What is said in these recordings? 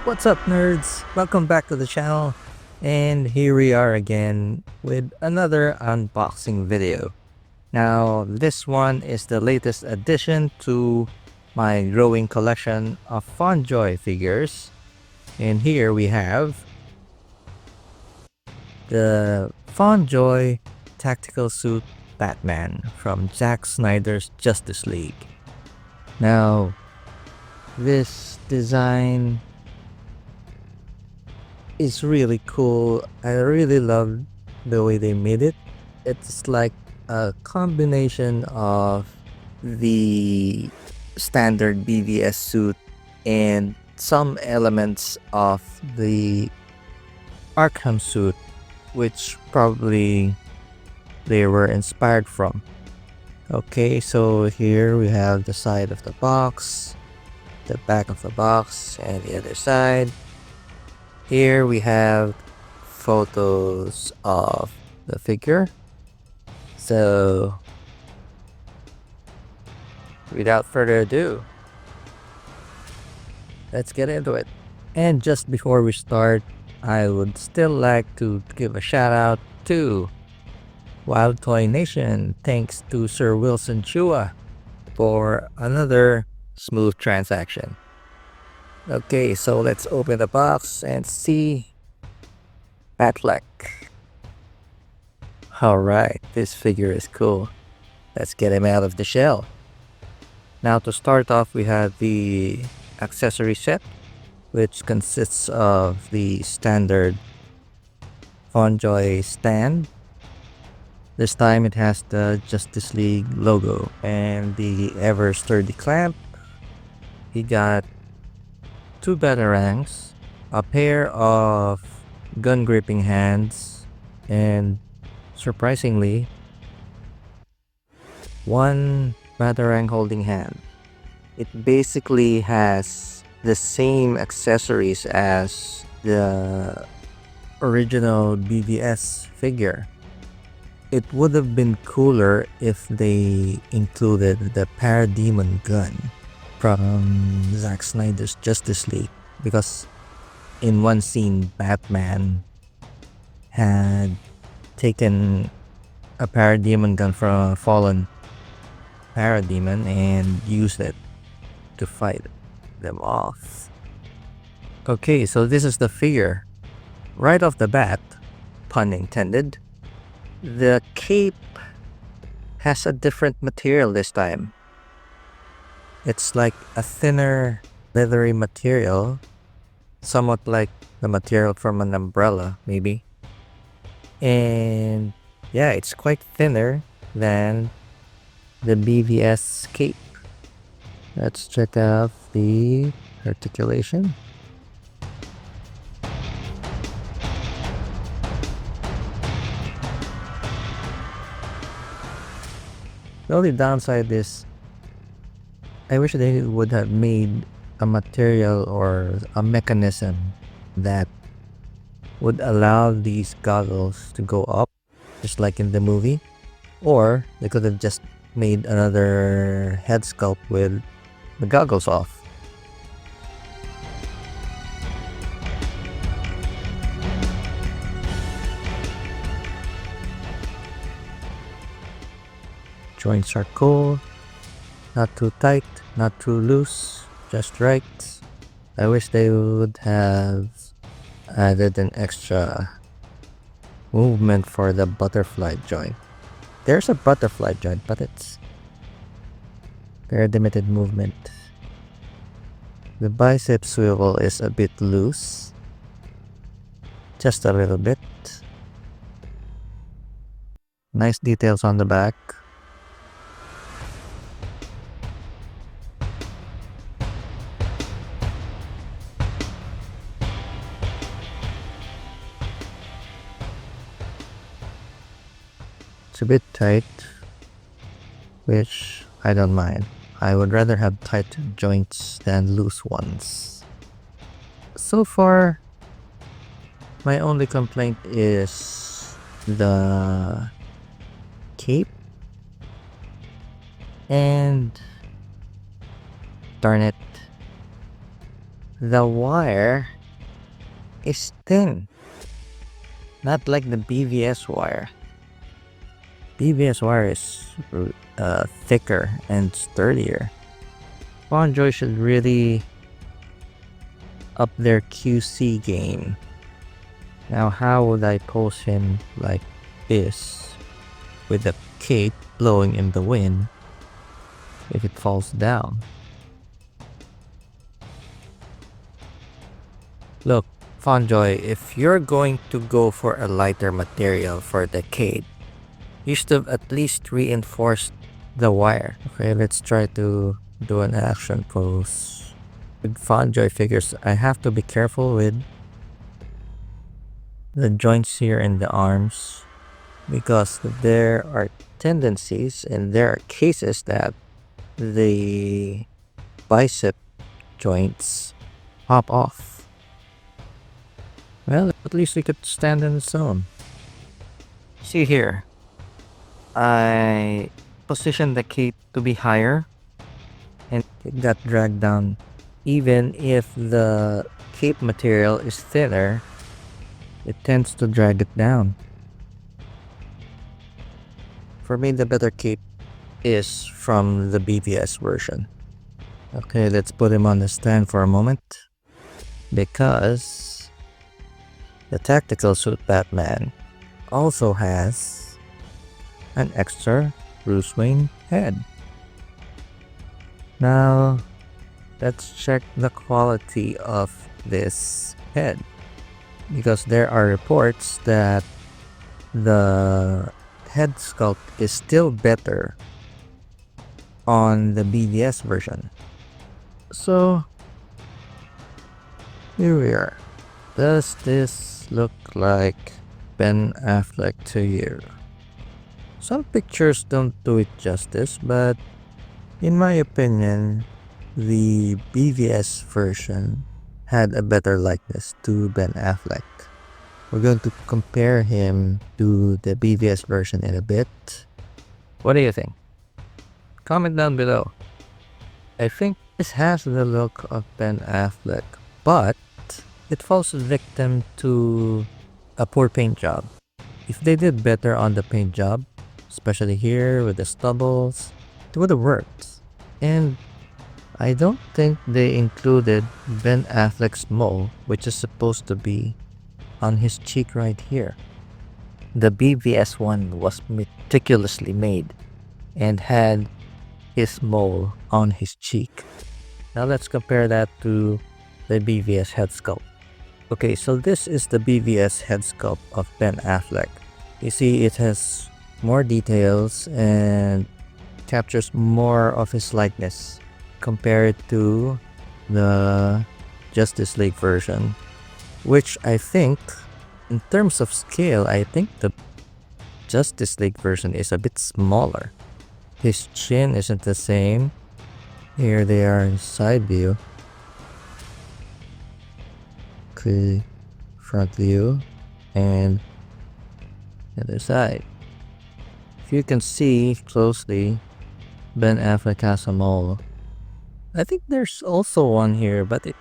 What's up, nerds? Welcome back to the channel, and here we are again with another unboxing video. Now, this one is the latest addition to my growing collection of FondJoy figures, and here we have the FondJoy Tactical Suit Batman from Zack Snyder's Justice League. Now, this design is really cool. I really love the way they made it. It's like a combination of the standard BVS suit and some elements of the Arkham suit, which probably they were inspired from. Okay, so here we have the side of the box, the back of the box, and the other side. Here we have photos of the figure. So without further ado, let's get into it. And just before we start, I would still like to give a shout out to Wild Toy Nation. Thanks to Sir Wilson Chua for another smooth transaction. Okay, so let's open the box and see Batfleck. Alright, this figure is cool. Let's get him out of the shell. Now to start off, we have the accessory set, which consists of the standard FondJoy stand. This time it has the Justice League logo and the ever sturdy clamp. He got two batarangs, a pair of gun gripping hands, and surprisingly, one batarang holding hand. It basically has the same accessories as the original BVS figure. It would have been cooler if they included the Parademon gun from Zack Snyder's Justice League, because in one scene Batman had taken a Parademon gun from a fallen Parademon and used it to fight them off. Okay, so this is the figure. Right off the bat, pun intended, the cape has a different material this time. It's like a thinner, leathery material, somewhat like the material from an umbrella, maybe. And yeah, it's quite thinner than the BVS cape. Let's check out the articulation. The only downside is I wish they would have made a material or a mechanism that would allow these goggles to go up, just like in the movie. Or they could have just made another head sculpt with the goggles off. Joints are cool. Not too tight, not too loose, just right. I wish they would have added an extra movement for the butterfly joint. There's a butterfly joint, but it's very limited movement. The bicep swivel is a bit loose, just a little bit. Nice details on the back. It's a bit tight, which I don't mind. I would rather have tight joints than loose ones. So far, my only complaint is the cape, and darn it, the wire is thin, not like the BVS wire. BVS wire is thicker and sturdier. FondJoy should really up their QC game. Now, how would I pose him like this with the cape blowing in the wind if it falls down? Look, FondJoy, if you're going to go for a lighter material for the cape, you should have at least reinforced the wire. Okay, let's try to do an action pose. With FondJoy figures, I have to be careful with the joints here in the arms because there are tendencies and there are cases that the bicep joints pop off. Well, at least we could stand on its own. See here, I positioned the cape to be higher and it got dragged down. Even if the cape material is thinner, it tends to drag it down. For me, the better cape is from the BVS version. Okay, let's put him on the stand for a moment because the Tactical Suit Batman also has an extra Bruce Wayne head. Now, let's check the quality of this head because there are reports that the head sculpt is still better on the BVS version. So, here we are. Does this look like Ben Affleck to you? Some pictures don't do it justice, but in my opinion, the BVS version had a better likeness to Ben Affleck. We're going to compare him to the BVS version in a bit. What do you think? Comment down below. I think this has the look of Ben Affleck, but it falls victim to a poor paint job. If they did better on the paint job, especially here with the stubbles, it would have worked. And I don't think they included Ben Affleck's mole, which is supposed to be on his cheek right here. The BVS one was meticulously made and had his mole on his cheek. Now let's compare that to the BVS head sculpt. Okay, so this is the BVS head sculpt of Ben Affleck. You see it has more details and captures more of his likeness compared to the Justice League version, which I think, in terms of scale, I think the Justice League version is a bit smaller. His chin isn't the same. Here they are in side view. Okay, front view and the other side. If you can see closely, Ben Affleck has a mole. I think there's also one here, but it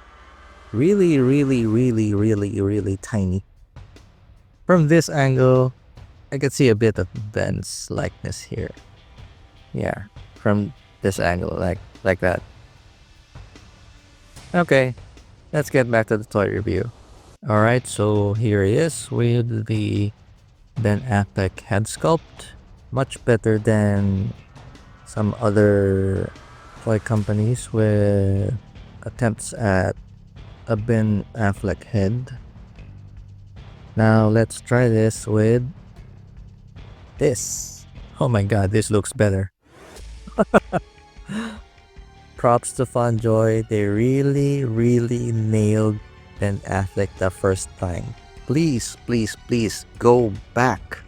really tiny. From this angle, I can see a bit of Ben's likeness here. Yeah, from this angle, like that. Okay, let's get back to the toy review. Alright, so here he is with the Ben Affleck head sculpt. Much better than some other toy companies with attempts at a Ben Affleck head. Now let's try this with this. Oh my god, this looks better. Props to FondJoy, they really nailed Ben Affleck the first time. Please go back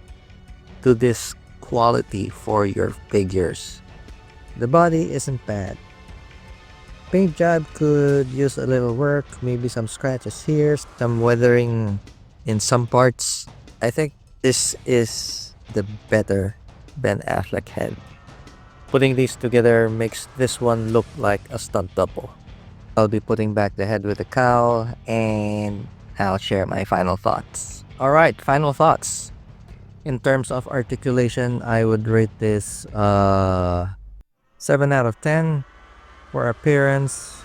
to this quality for your figures. The body isn't bad. Paint job could use a little work, maybe some scratches here, some weathering in some parts. I think this is the better Ben Affleck head. Putting these together makes this one look like a stunt double. I'll be putting back the head with the cowl and I'll share my final thoughts. Alright, final thoughts. In terms of articulation, I would rate this 7 out of 10. For appearance,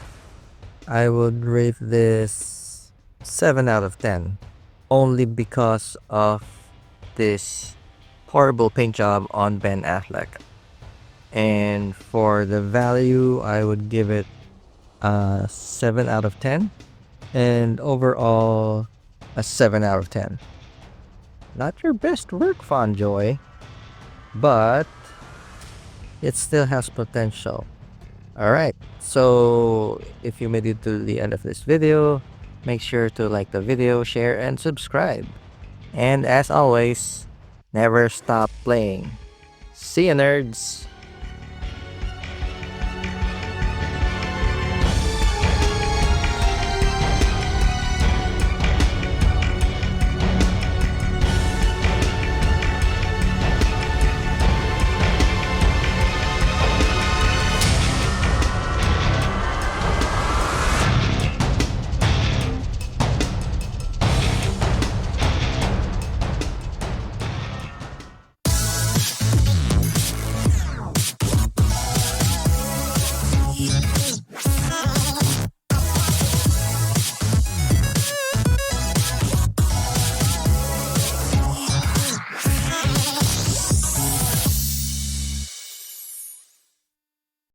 I would rate this 7 out of 10. Only because of this horrible paint job on Ben Affleck. And for the value, I would give it 7 out of 10. And overall, a 7 out of 10. Not your best work, FondJoy, but it still has potential. Alright, so if you made it to the end of this video, make sure to like the video, share, and subscribe. And as always, never stop playing. See ya, nerds!